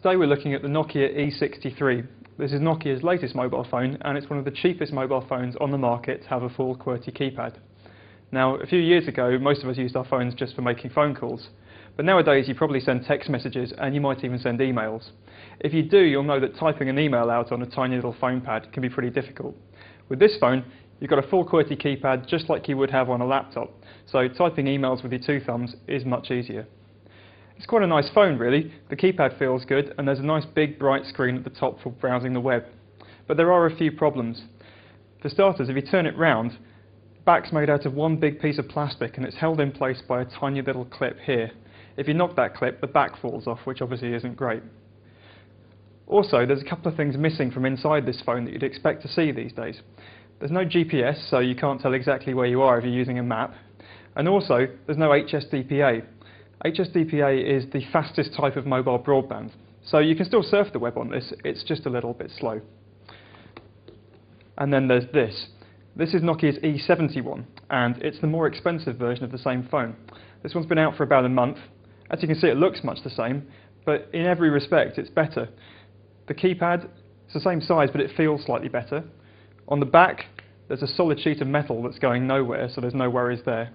Today we're looking at the Nokia E63. This is Nokia's latest mobile phone, and it's one of the cheapest mobile phones on the market to have a full QWERTY keypad. Now, a few years ago, most of us used our phones just for making phone calls, but nowadays you probably send text messages and you might even send emails. If you do, you'll know that typing an email out on a tiny little phone pad can be pretty difficult. With this phone, you've got a full QWERTY keypad just like you would have on a laptop, so typing emails with your two thumbs is much easier. It's quite a nice phone really. The keypad feels good and there's a nice big bright screen at the top for browsing the web. But there are a few problems. For starters, if you turn it round, the back's made out of one big piece of plastic and it's held in place by a tiny little clip here. If you knock that clip, the back falls off, which obviously isn't great. Also, there's a couple of things missing from inside this phone that you'd expect to see these days. There's no GPS, so you can't tell exactly where you are if you're using a map. And also, there's no HSDPA. HSDPA is the fastest type of mobile broadband, so you can still surf the web on this, it's just a little bit slow. And then there's this. This is Nokia's E71, and it's the more expensive version of the same phone. This one's been out for about a month. As you can see, it looks much the same, but in every respect it's better. The keypad is the same size, but it feels slightly better. On the back, there's a solid sheet of metal that's going nowhere, so there's no worries there.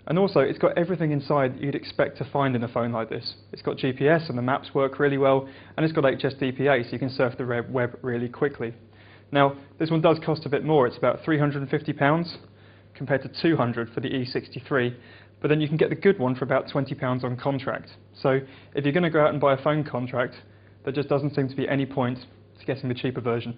And also, it's got everything inside you'd expect to find in a phone like this. It's got GPS and the maps work really well, and it's got HSDPA, so you can surf the web really quickly. Now, this one does cost a bit more. It's about £350 compared to £200 for the E63, but then you can get the good one for about £20 on contract. So if you're going to go out and buy a phone contract, there just doesn't seem to be any point to getting the cheaper version.